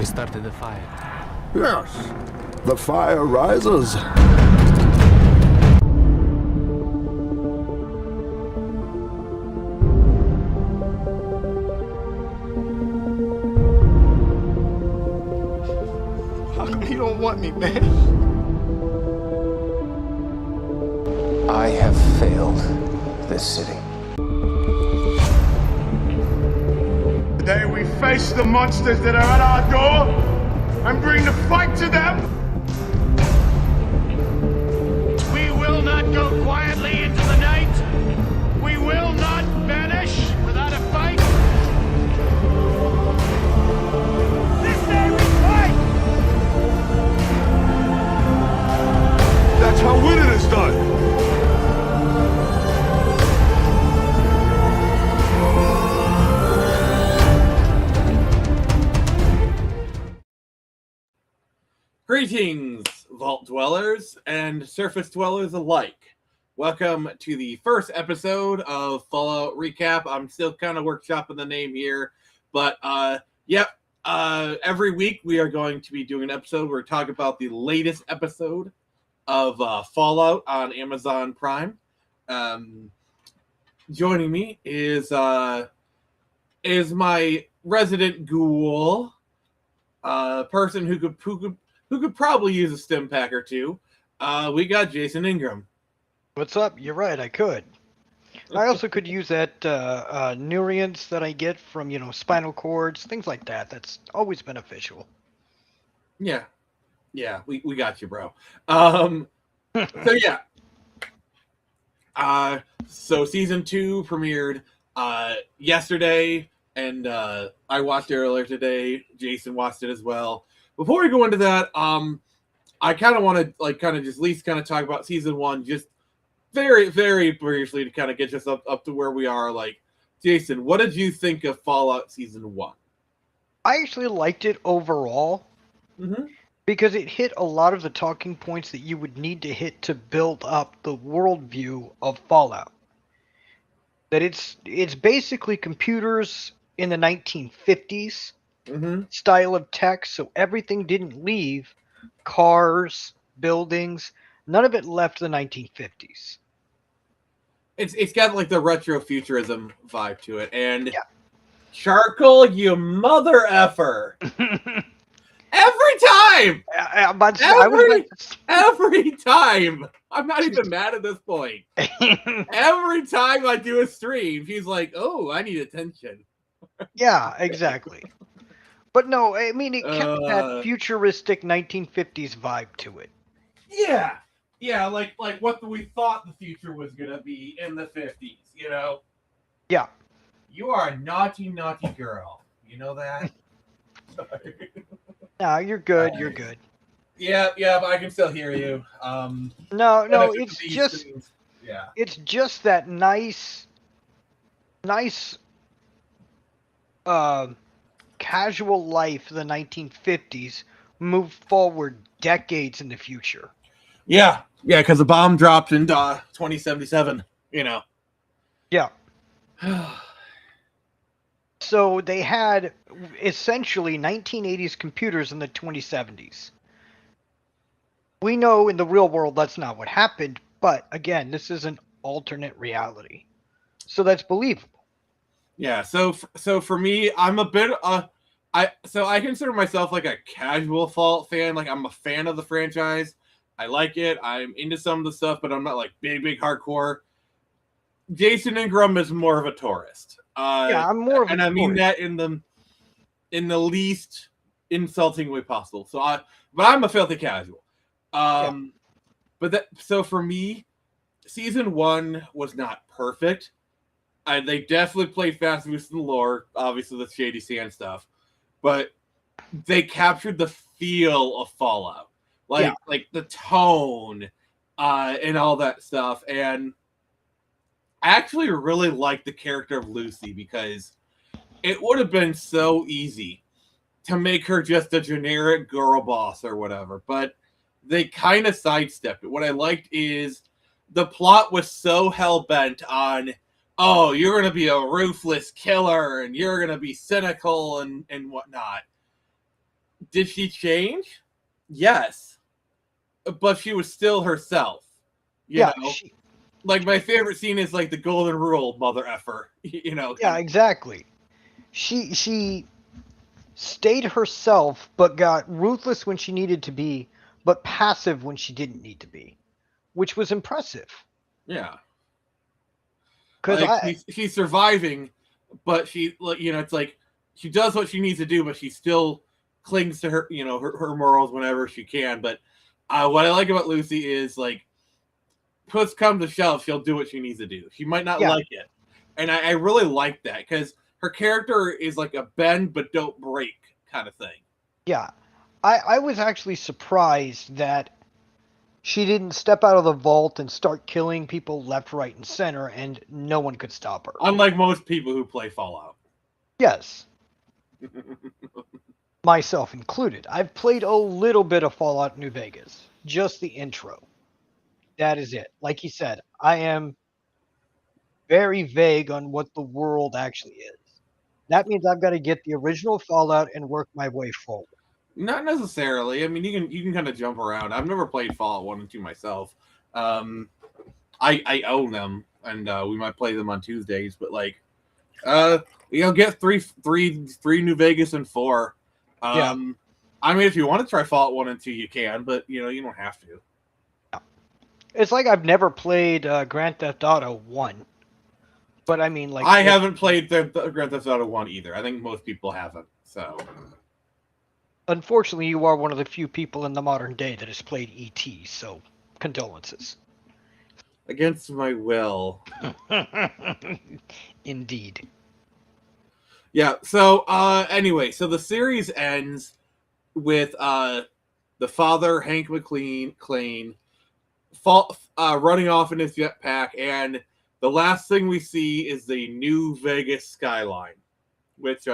We started the fire. Yes, the fire rises. How come you don't want me, man? I have failed this city. Today we face the monsters that are at our door and bring the fight to them. We will not go quietly into the night. We will not vanish without a fight. This day we fight! That's how winning is done. Greetings, Vault Dwellers and Surface Dwellers alike. Welcome to the first episode of Fallout Recap. I'm still kind of workshopping the name here, but every week we are going to be doing an episode where we talk about the latest episode of Fallout on Amazon Prime. Joining me is my resident ghoul, person who could probably use a stim pack or two. We got Jason Ingram. What's up? You're right, I could. I also could use that nutrients that I get from, spinal cords, things like that. That's always beneficial. Yeah, we got you, bro. So season 2 premiered yesterday, and I watched it earlier today. Jason watched it as well. Before we go into that, I kind of want to just at least kind of talk about season 1, just very, very briefly to kind of get us up to where we are. Like, Jason, what did you think of Fallout season 1? I actually liked it overall because it hit a lot of the talking points that you would need to hit to build up the worldview of Fallout. That it's basically computers in the 1950s. Style of tech, so everything didn't leave cars, buildings, none of it left the 1950s. It's got like the retro futurism vibe to it, and Charcoal, you mother effer! Every time, every time. I'm not even mad at this point. Every time I do a stream, he's like, "Oh, I need attention." Yeah, exactly. But no, I mean, it kept that futuristic 1950s vibe to it. Yeah, like what we thought the future was gonna be in the 50s, you know? Yeah. You are a naughty, naughty girl. You know that? Sorry. No, you're good. You're good. Yeah, but I can still hear you. No, it's just, it's just that nice, casual life of the 1950s moved forward decades in the future. Yeah, because the bomb dropped in 2077, you know. Yeah. So they had essentially 1980s computers in the 2070s. We know in the real world that's not what happened, but again, this is an alternate reality. So that's believable. Yeah, so for me, I'm a bit I consider myself like a casual Fallout fan. Like, I'm a fan of the franchise. I like it. I'm into some of the stuff, but I'm not like big hardcore. Jason Ingram is more of a tourist. I'm more of a tourist. And I mean that in the least insulting way possible. But I'm a filthy casual. So for me, season 1 was not perfect. They definitely played fast and loose in the lore, obviously the Shady Sand stuff, but they captured the feel of Fallout, like the tone, and all that stuff. And I actually really like the character of Lucy, because it would have been so easy to make her just a generic girl boss or whatever, but they kind of sidestepped it. What I liked is the plot was so hell-bent on, oh, you're going to be a ruthless killer and you're going to be cynical and whatnot. Did she change? Yes. But she was still herself. You know? Like, my favorite scene is, like, the golden rule, mother effer. You know? Yeah, exactly. She stayed herself, but got ruthless when she needed to be, but passive when she didn't need to be, which was impressive. Yeah. Because Like, she's surviving, but she, you know, it's like, she does what she needs to do, but she still clings to her, you know, her morals whenever she can. But what I like about Lucy is, like, push come to shove, she'll do what she needs to do. She might not like it. And I really like that, because her character is like a bend but don't break kind of thing. Yeah. I was actually surprised that she didn't step out of the vault and start killing people left, right, and center, and no one could stop her. Unlike most people who play Fallout. Yes. Myself included. I've played a little bit of Fallout New Vegas. Just the intro. That is it. Like you said, I am very vague on what the world actually is. That means I've got to get the original Fallout and work my way forward. Not necessarily. I mean, you can kind of jump around. I've never played Fallout 1 and 2 myself. I own them, and we might play them on Tuesdays. But like, you know, get three New Vegas and 4. I mean, if you want to try Fallout 1 and 2, you can, but you know, you don't have to. It's like I've never played Grand Theft Auto 1. But I mean, like, I haven't played the Grand Theft Auto 1 either. I think most people haven't. So, unfortunately, you are one of the few people in the modern day that has played ET. So, condolences. Against my will. Indeed. Yeah. So, anyway, so the series ends with the father, Hank McClane, running off in his jetpack, and the last thing we see is the New Vegas skyline, which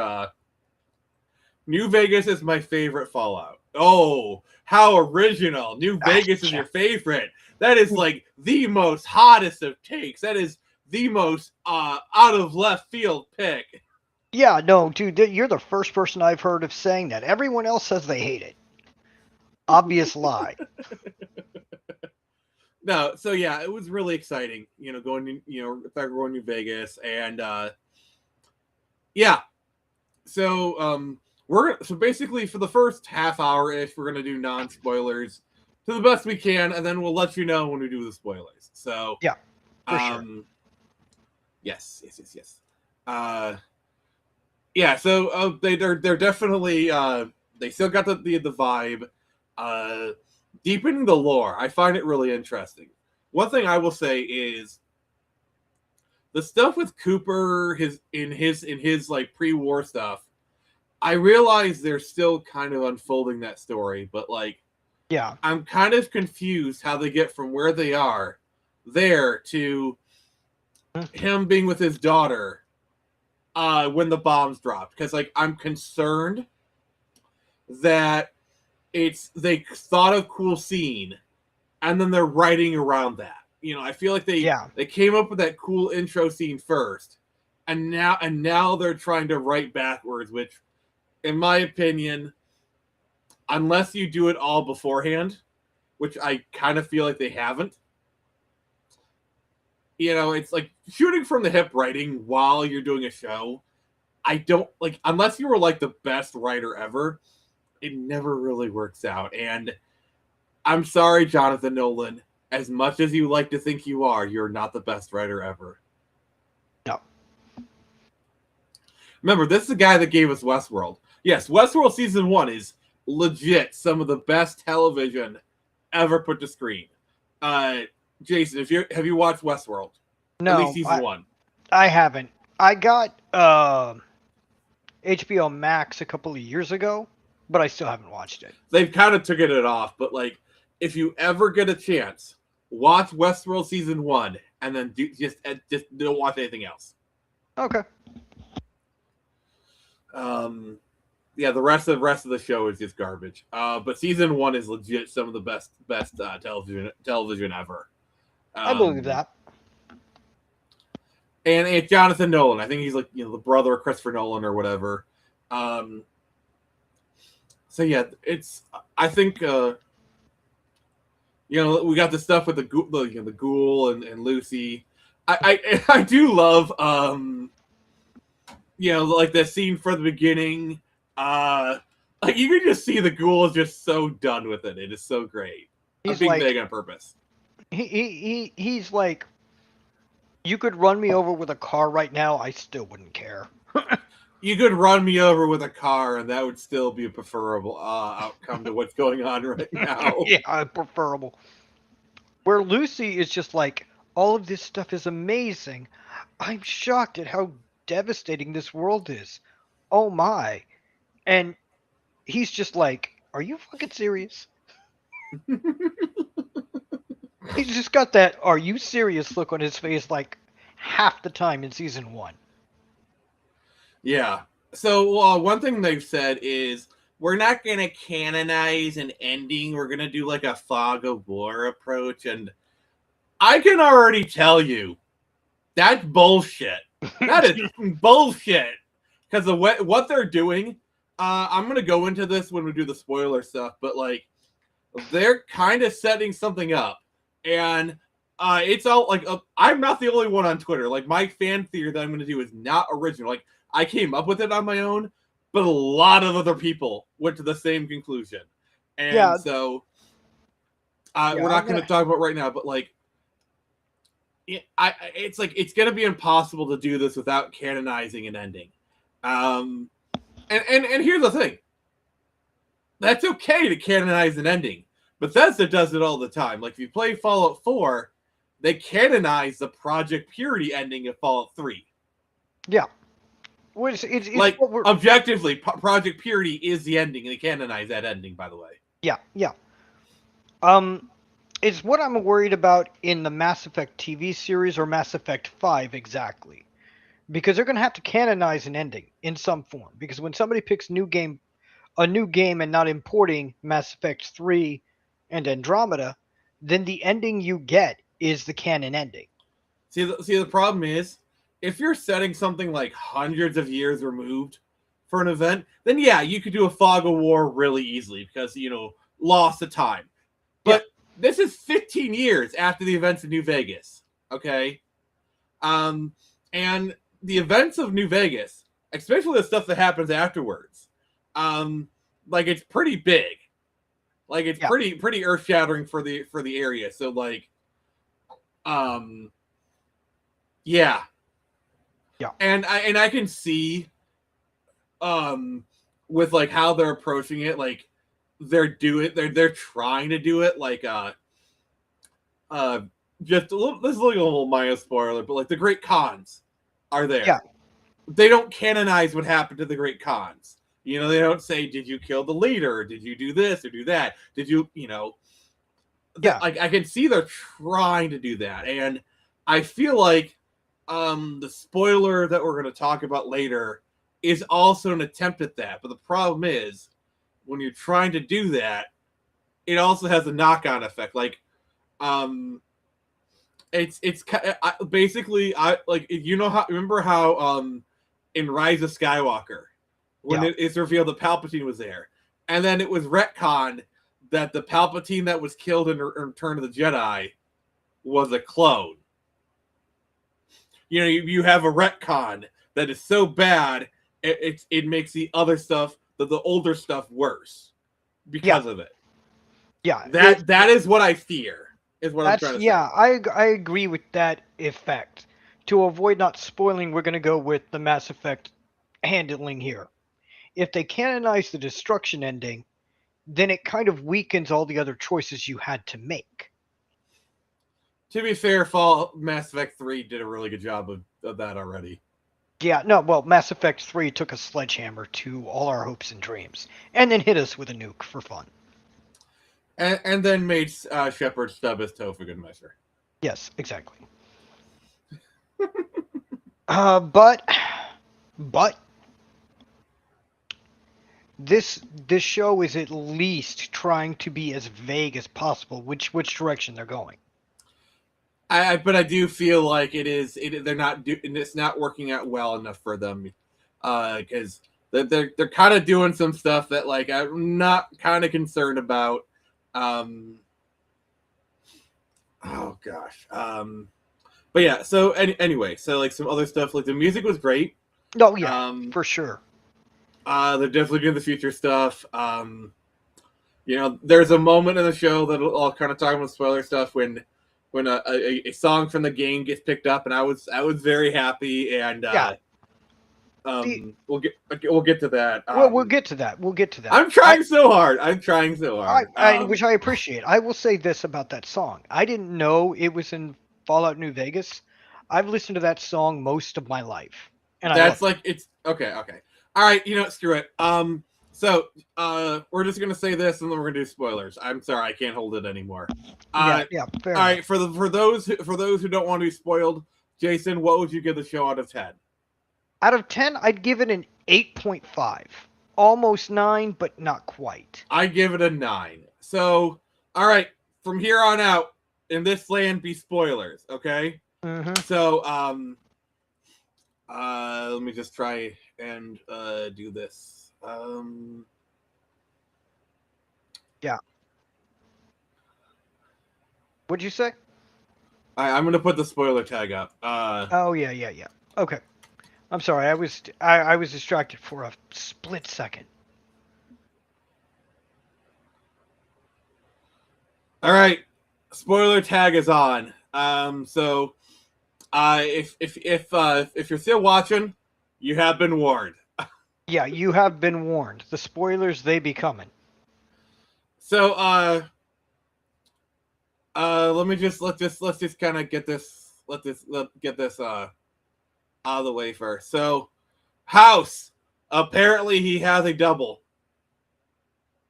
New Vegas is my favorite Fallout. Oh, how original. New Vegas is your favorite. That is like the most hottest of takes. That is the most out of left field pick. Yeah, no, dude, you're the first person I've heard of saying that. Everyone else says they hate it. Obvious lie. No, so yeah, it was really exciting, you know, going to, you know, going to Vegas, and yeah. So so basically for the first half hour ish, we're gonna do non-spoilers to the best we can, and then we'll let you know when we do the spoilers. So yeah, for sure. Yes. Yeah, so they're definitely they still got the vibe. Deepening the lore, I find it really interesting. One thing I will say is the stuff with Cooper, in his like pre-war stuff. I realize they're still kind of unfolding that story, but like, yeah, I'm kind of confused how they get from where they are there to him being with his daughter when the bombs dropped. Because like, I'm concerned that they thought of cool scene and then they're writing around that. You know, I feel like they came up with that cool intro scene first, and now they're trying to write backwards, which, in my opinion, unless you do it all beforehand, which I kind of feel like they haven't. You know, it's like shooting from the hip writing while you're doing a show. I don't like, unless you were like the best writer ever, it never really works out. And I'm sorry, Jonathan Nolan, as much as you like to think you are, you're not the best writer ever. No. Remember, this is the guy that gave us Westworld. Yes, Westworld Season 1 is legit some of the best television ever put to screen. Jason, have you watched Westworld? No. At least Season 1. I haven't. I got HBO Max a couple of years ago, but I still haven't watched it. They've kind of taken it off, but like, if you ever get a chance, watch Westworld Season 1 and then just don't watch anything else. Okay. Yeah, the rest of the show is just garbage. But Season 1 is legit some of the best television ever. I believe that. And it's Jonathan Nolan. I think he's like, you know, the brother of Christopher Nolan or whatever. So yeah, I think we got the stuff with the ghoul and Lucy. I do love like the scene from the beginning. Like you can just see the ghoul is just so done with it. It is so great. I'm being vague on purpose. He's like, you could run me over with a car right now, I still wouldn't care. You could run me over with a car, and that would still be a preferable outcome to what's going on right now. Yeah, preferable. Where Lucy is just like, all of this stuff is amazing. I'm shocked at how devastating this world is. Oh my. And he's just like, are you fucking serious? He's just got that "are you serious" look on his face like half the time in season 1. Yeah. So one thing they've said is we're not going to canonize an ending. We're going to do like a fog of war approach. And I can already tell you that's bullshit. That is bullshit. Because of what they're doing, I'm going to go into this when we do the spoiler stuff, but like they're kind of setting something up. And it's all like, I'm not the only one on Twitter. Like my fan theory that I'm going to do is not original. Like I came up with it on my own, but a lot of other people went to the same conclusion. And so we're not going to talk about right now, but like, it's like it's going to be impossible to do this without canonizing an ending. And here's the thing. That's okay to canonize an ending. Bethesda does it all the time. Like if you play Fallout 4, they canonize the Project Purity ending of Fallout 3. Yeah. Well, it's like objectively, Project Purity is the ending, and they canonize that ending, by the way. Yeah. It's what I'm worried about in the Mass Effect TV series or Mass Effect 5 exactly. Because they're going to have to canonize an ending in some form. Because when somebody picks a new game and not importing Mass Effect 3 and Andromeda, then the ending you get is the canon ending. See, the problem is, if you're setting something like hundreds of years removed for an event, then yeah, you could do a fog of war really easily because, loss of time. But this is 15 years after the events of New Vegas, okay? And the events of New Vegas, especially the stuff that happens afterwards, like it's pretty big. Like it's pretty earth-shattering for the area. So like yeah. And I can see with like how they're approaching it, like they're trying to do it like just a little, this is like a little minor spoiler, but like the Great Khans are there. Yeah. They don't canonize what happened to the Great Khans. They don't say, did you kill the leader? Did you do this or do that? Did you, I can see they're trying to do that. And I feel like the spoiler that we're going to talk about later is also an attempt at that. But the problem is, when you're trying to do that, it also has a knock-on effect. Like, it's basically remember how in Rise of Skywalker, when it's revealed that Palpatine was there, and then it was retconned that the Palpatine that was killed in Return of the Jedi was a clone. You have a retcon that is so bad it makes the other stuff, the older stuff, worse because of it. Yeah, that is what I fear. Is what I'm trying to say. Yeah, I agree with that effect. To avoid not spoiling, we're going to go with the Mass Effect handling here. If they canonize the destruction ending, then it kind of weakens all the other choices you had to make. To be fair, Mass Effect 3 did a really good job of that already. Yeah, no, well, Mass Effect 3 took a sledgehammer to all our hopes and dreams, and then hit us with a nuke for fun. And then made Shepard stub his toe for good measure. Yes, exactly. But this show is at least trying to be as vague as possible which direction they're going. But I do feel like they're not it's not working out well enough for them, because they're kind of doing some stuff that like I'm not kind of concerned about. Oh gosh. But yeah. So anyway, so like some other stuff, like the music was great. Oh yeah, for sure. They're definitely doing the future stuff. There's a moment in the show that I'll kind of talk about spoiler stuff when a song from the game gets picked up, and I was very happy. And we'll get to that. We'll get to that. We'll get to that. I'm trying so hard. Which I appreciate. I will say this about that song. I didn't know it was in Fallout New Vegas. I've listened to that song most of my life, and that's like it's okay. All right, screw it. So we're just gonna say this, and then we're gonna do spoilers. I'm sorry, I can't hold it anymore. Yeah, fair enough. All right, for those who don't want to be spoiled, Jason, what would you give the show out of 10? Out of 10, I'd give it an 8.5. Almost 9, but not quite. I give it a 9. So, all right, from here on out, in this land be spoilers, okay? Mm-hmm. So, let me just try and do this. Yeah. What'd you say? I'm gonna put the spoiler tag up. Oh yeah. Okay. I'm sorry. I was distracted for a split second. All right, spoiler tag is on. So, if you're still watching, you have been warned. Yeah, you have been warned. The spoilers, they be coming. So, let's just kind of get this out of the way first. So, House, apparently he has a double.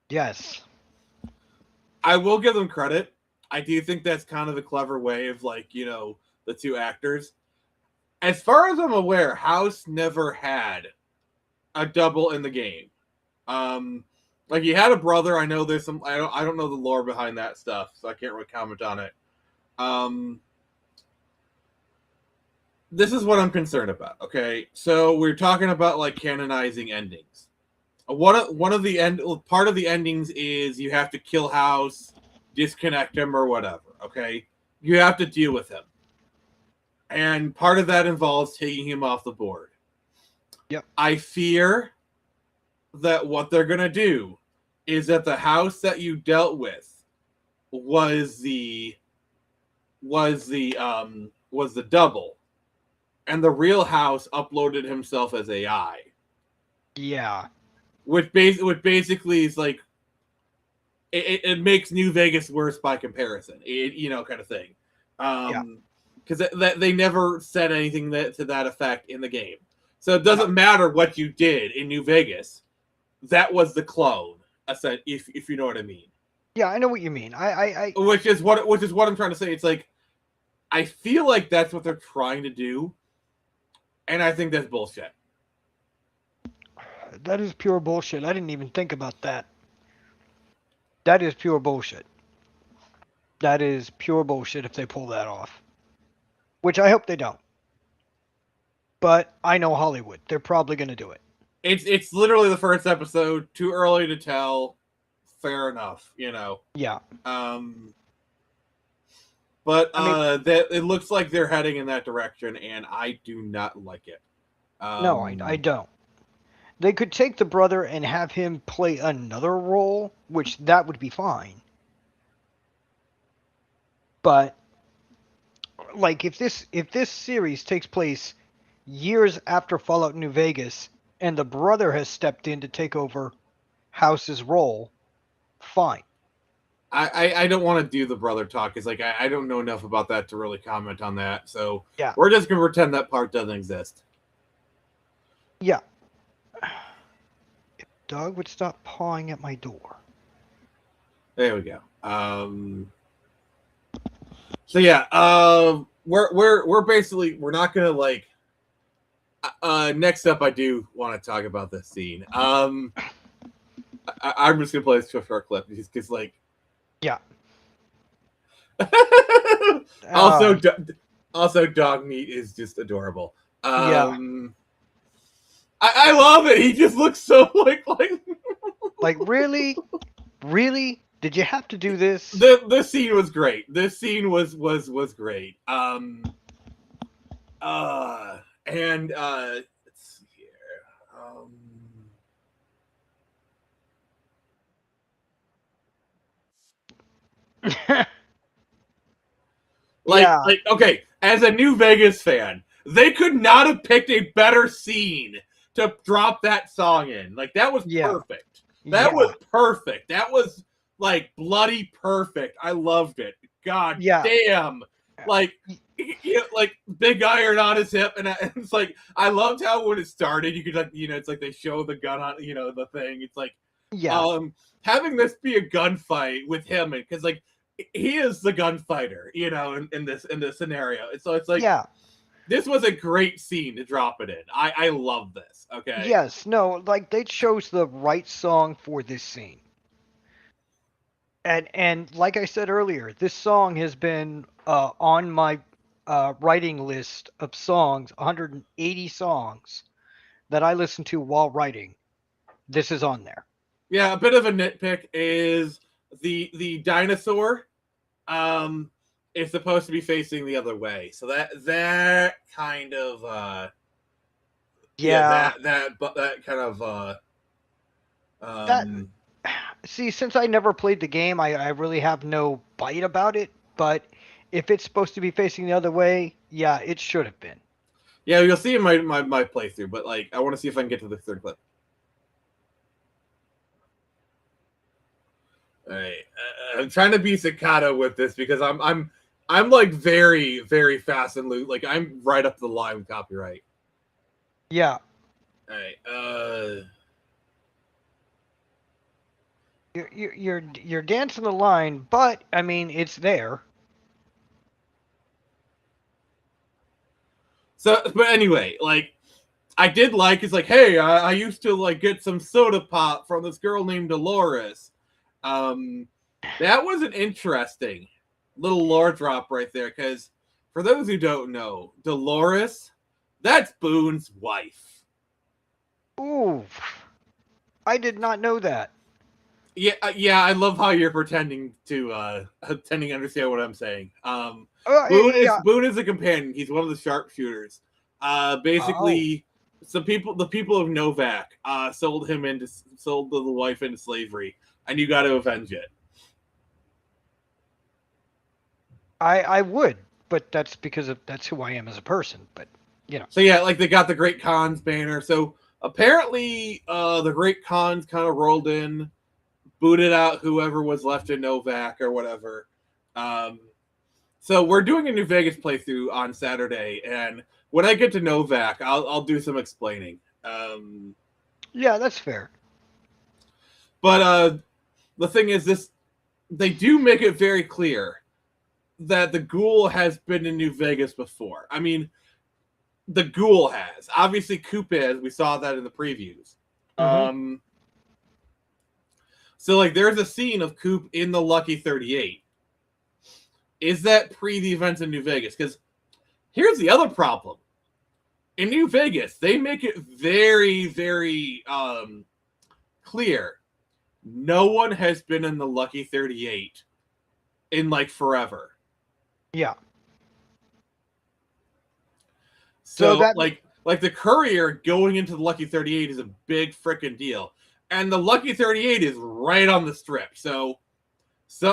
Yes. I will give them credit. I do think that's kind of a clever way of the two actors. As far as I'm aware, House never had a double in the game. Like he had a brother. I know there's some. I don't know the lore behind that stuff, so I can't really comment on it. This is what I'm concerned about. Okay, so we're talking about like canonizing endings. One of the part of the endings is you have to kill House, disconnect him, or whatever. Okay, you have to deal with him, and part of that involves taking him off the board. Yep. I fear that what they're gonna do is that the House that you dealt with was the double, and the real House uploaded himself as AI. Yeah. Which basically is like it makes New Vegas worse by comparison. Kind of thing. Because they never said anything to that effect in the game. So it doesn't matter what you did in New Vegas. That was the clone, if you know what I mean. Yeah, I know what you mean. I which is what I'm trying to say. It's like I feel like that's what they're trying to do, and I think that's bullshit. That is pure bullshit. I didn't even think about that. That is pure bullshit. That is pure bullshit if they pull that off. Which I hope they don't. But I know Hollywood. They're probably going to do it. It's literally the first episode. Too early to tell. Fair enough, Yeah. But that it looks like they're heading in that direction, and I do not like it. No, I don't. They could take the brother and have him play another role, which that would be fine. But like if this series takes place years after Fallout New Vegas and the brother has stepped in to take over House's role, fine. I don't want to do the brother talk because like I don't know enough about that to really comment on that. So yeah, we're just gonna pretend that part doesn't exist. Yeah. If dog would stop pawing at my door. There we go. So yeah, we're basically we're not gonna like. Next up, I do want to talk about this scene. I'm just gonna play this short clip because like. Yeah. Also, dog meat is just adorable. Yeah. I love it. He just looks so like Like, really? Really? Did you have to do this? the scene was great. This scene was great. And let's see here. Yeah. Like okay, as a New Vegas fan, they could not have picked a better scene to drop that song in. Like that was Yeah. perfect. That Yeah. was perfect. That was like bloody perfect. I loved it. God Yeah. damn. Like like big iron on his hip, and it's like I loved how when it started, you could like it's like they show the gun on the thing. It's like Yeah. having this be a gunfight with him, because like he is the gunfighter, in this scenario. So it's like Yeah. this was a great scene to drop it in. I love this. Okay. Yes. No. Like they chose the right song for this scene. And like I said earlier, this song has been on my writing list of songs, 180 songs that I listen to while writing. This is on there. Yeah, a bit of a nitpick is the dinosaur is supposed to be facing the other way. So that kind of that kind of That see, since I never played the game, I really have no bite about it. But if it's supposed to be facing the other way, yeah, it should have been. Yeah, you'll see in my playthrough, but like I want to see if I can get to the third clip. All right, I'm trying to be staccato with this because I'm like very very fast and loose. Like I'm right up the line with copyright. Yeah. All right. You're dancing the line, but I mean it's there. So, but anyway, like I did like it's like, hey, I used to like get some soda pop from this girl named Dolores. That was an interesting little lore drop right there, because for those who don't know, Dolores, that's Boone's wife. Ooh, I did not know that. Yeah, I love how you're pretending to understand what I'm saying. Boone is a companion. He's one of the sharpshooters. Basically, the people of Novak sold the wife into slavery, and you got to avenge it. I would, but that's because that's who I am as a person. But So yeah, like they got the Great Khan's banner. So apparently, the Great Khans kind of rolled in, booted out whoever was left in Novak or whatever. So we're doing a New Vegas playthrough on Saturday, and when I get to Novak, I'll do some explaining. Yeah, that's fair. But the thing is, they do make it very clear that the Ghoul has been in New Vegas before. I mean, the Ghoul has. Obviously, Coop has. We saw that in the previews. Mm-hmm. So, like, there's a scene of Coop in the Lucky 38. Is that pre the events in New Vegas? Because here's the other problem. In New Vegas, they make it very, very clear. No one has been in the Lucky 38 in, like, forever. Yeah. So that like the courier going into the Lucky 38 is a big freaking deal. And the Lucky 38 is right on the strip. So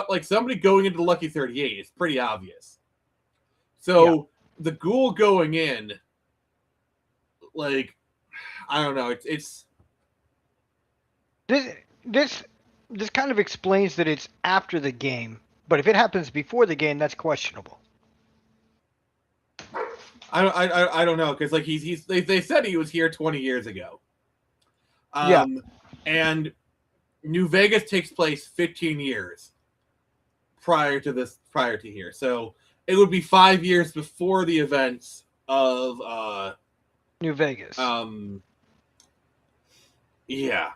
like somebody going into the Lucky 38 is pretty obvious. So the Ghoul going in, like, I don't know, it's this kind of explains that it's after the game, but if it happens before the game, that's questionable. I don't know, because like they said he was here 20 years ago. And New Vegas takes place 15 years prior to here. So it would be 5 years before the events of New Vegas. Yeah.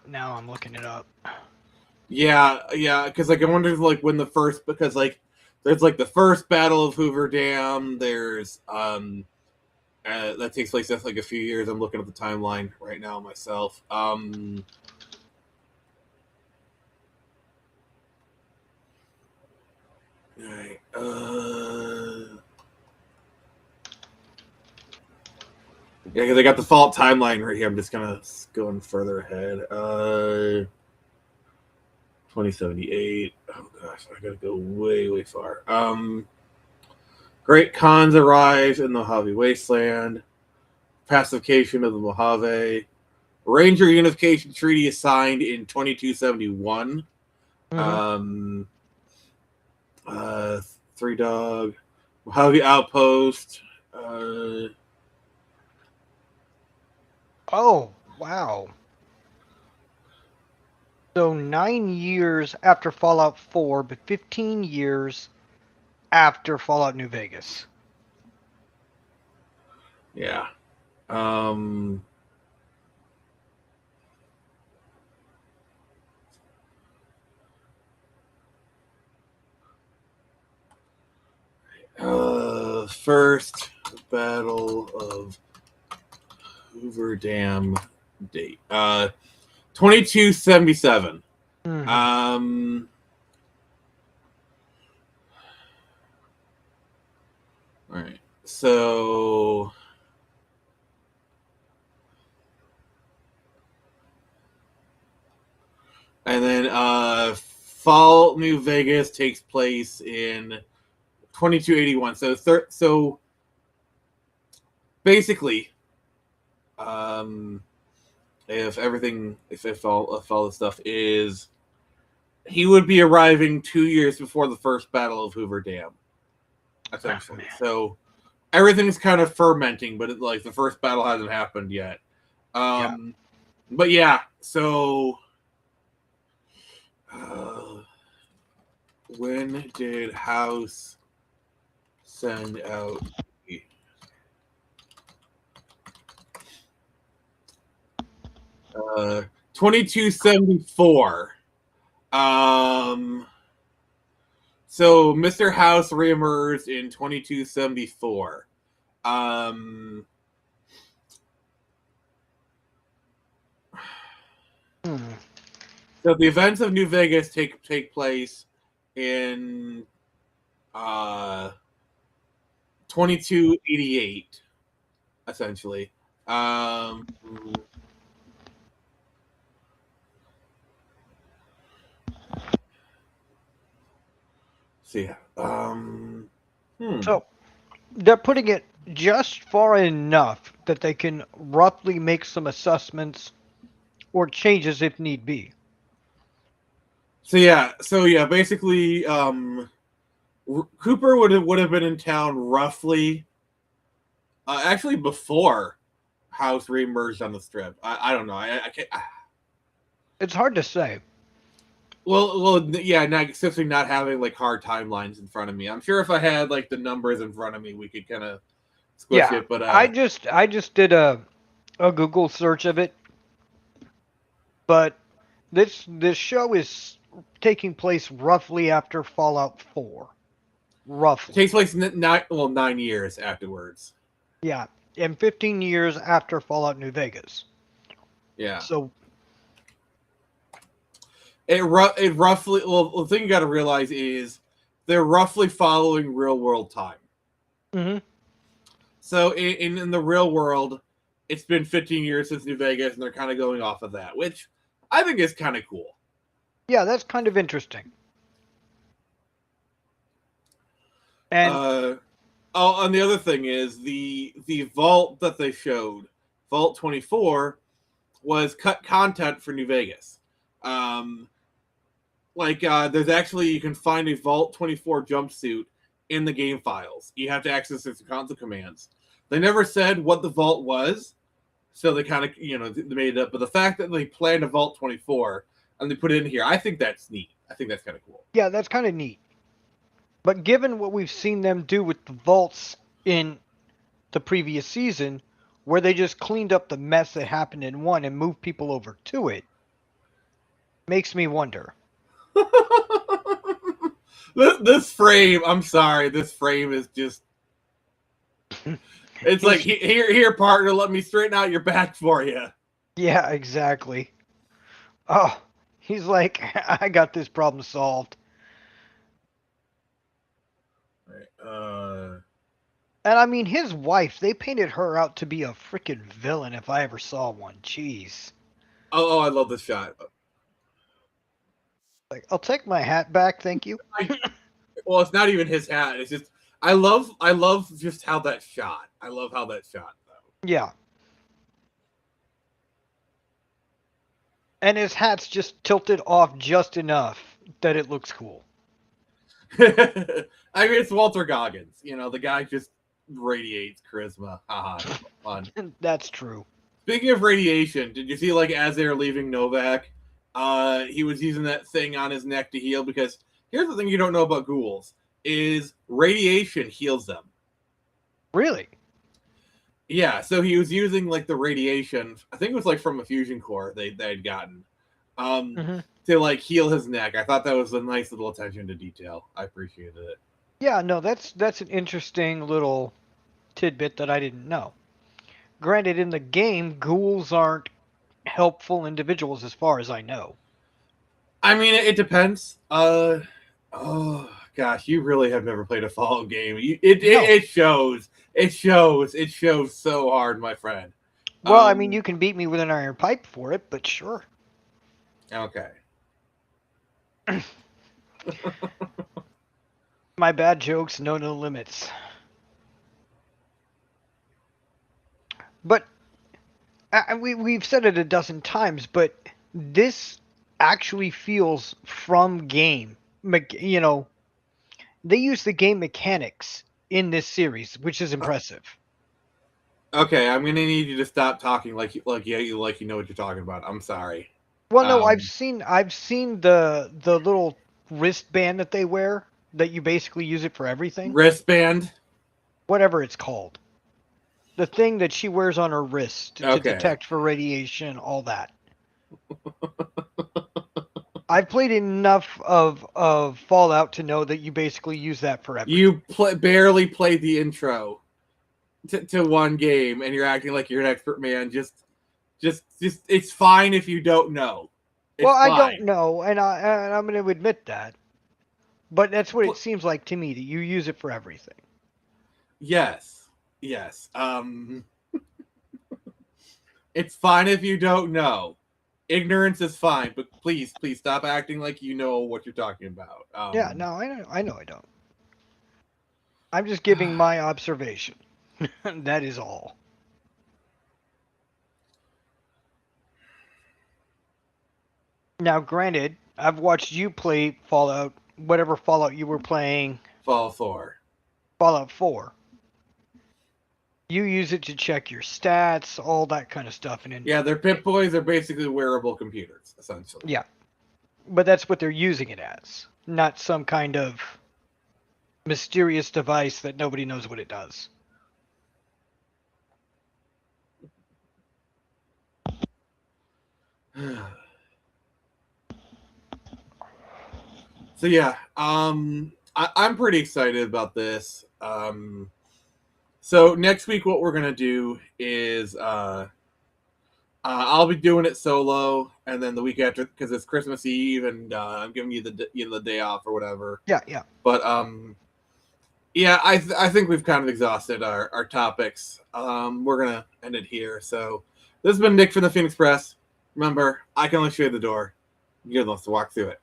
Now I'm looking it up. Yeah, because like I wonder like when the first, because like There's like the first Battle of Hoover Dam. There's that takes place that's like a few years. I'm looking at the timeline right now myself. Alright. Yeah, because I got the Fallout timeline right here. I'm just kind of going further ahead. 2078. Oh gosh, I gotta go way, way far. Great Khans arrive in the Mojave Wasteland. Pacification of the Mojave. Ranger Unification Treaty is signed in 2271. Mm-hmm. Three Dog. Mojave Outpost. Oh, wow. So 9 years after Fallout 4, but 15 years after Fallout New Vegas. Yeah. First Battle of Hoover Dam date. 2277. Mm-hmm. All right. So and then Fall New Vegas takes place in 2281. So basically, if all the stuff is, he would be arriving 2 years before the first Battle of Hoover Dam, essentially. So everything's kind of fermenting, but like the first battle hasn't happened yet. But yeah, so when did House send out 2274. So Mr. House reemerged in 2274. So the events of New Vegas take place in 2288, essentially. So So they're putting it just far enough that they can roughly make some assessments or changes if need be. So yeah, basically, Cooper would have been in town roughly, actually before House reemerged on the strip. I don't know. I can't. It's hard to say. Well, yeah. Especially not having like hard timelines in front of me. I'm sure if I had like the numbers in front of me, we could kind of squish it. But I just did a Google search of it, but this show is taking place roughly after Fallout 4. Roughly. It takes place 9 years afterwards. Yeah, and 15 years after Fallout New Vegas. Yeah. So it roughly. Well, the thing you got to realize is they're roughly following real world time. Mm-hmm. So in the real world, it's been 15 years since New Vegas, and they're kind of going off of that, which I think is kind of cool. Yeah, that's kind of interesting. And and the other thing is the vault that they showed, Vault 24, was cut content for New Vegas. There's actually, you can find a Vault 24 jumpsuit in the game files. You have to access it through console commands. They never said what the vault was, so they kind of, they made it up. But the fact that they planned a Vault 24 and they put it in here, I think that's neat. I think that's kind of cool. Yeah, that's kind of neat. But given what we've seen them do with the vaults in the previous season, where they just cleaned up the mess that happened in 1 and moved people over to it, makes me wonder. This frame, I'm sorry, this frame is just. It's like, here, partner, let me straighten out your back for you. Yeah, exactly. Oh, he's like, I got this problem solved. And I mean, his wife, they painted her out to be a freaking villain if I ever saw one. Jeez. Oh, I love this shot. Like, I'll take my hat back, thank you. Well, it's not even his hat. It's just I love just how that shot. I love how that shot though. Yeah. And his hat's just tilted off just enough that it looks cool. I mean, it's Walter Goggins. You know, the guy just radiates charisma. Haha, fun. That's true. Speaking of radiation, did you see, like, as they were leaving Novak, he was using that thing on his neck to heal? Because here's the thing you don't know about ghouls, is radiation heals them. Really? Yeah, so he was using, like, the radiation, I think it was, like, from a fusion core they had gotten, to, like, heal his neck. I thought that was a nice little attention to detail. I appreciated it. Yeah, no, that's an interesting little tidbit that I didn't know. Granted, in the game, ghouls aren't helpful individuals as far as I know. I mean, it depends. Oh gosh, you really have never played a Fallout game. It shows. It shows so hard, my friend. Well, I mean, you can beat me with an iron pipe for it, but sure. Okay. My bad jokes know no limits. But we've said it a dozen times, but this actually feels from game. You know, they use the game mechanics in this series, which is impressive. Okay, I'm gonna need you to stop talking like you know what you're talking about. I'm sorry. Well, no, I've seen the little wristband that they wear that you basically use it for everything. Wristband? Whatever it's called. The thing that she wears on her wrist to detect for radiation, all that. I've played enough of Fallout to know that you basically use that for everything. You barely played the intro to one game, and you're acting like you're an expert man. Just it's fine if you don't know. Well, I don't know, and I'm going to admit that. But that's what it seems like to me, that you use it for everything. Yes. It's fine if you don't know. Ignorance is fine, but please stop acting like you know what you're talking about. Yeah, no, I know I don't. I'm just giving my observation. That is all. Now, granted, I've watched you play Fallout, whatever Fallout you were playing. Fallout 4. Fallout 4. You use it to check your stats, all that kind of stuff. Yeah, they're Pip-Boys. They're basically wearable computers, essentially. Yeah. But that's what they're using it as. Not some kind of mysterious device that nobody knows what it does. So yeah, I'm pretty excited about this. So next week, what we're gonna do is I'll be doing it solo, and then the week after, because it's Christmas Eve, and I'm giving you the day off or whatever. Yeah. But yeah, I think we've kind of exhausted our topics. We're gonna end it here. So this has been Nick from the Phoenix Press. Remember, I can only show you the door. You're the one to walk through it.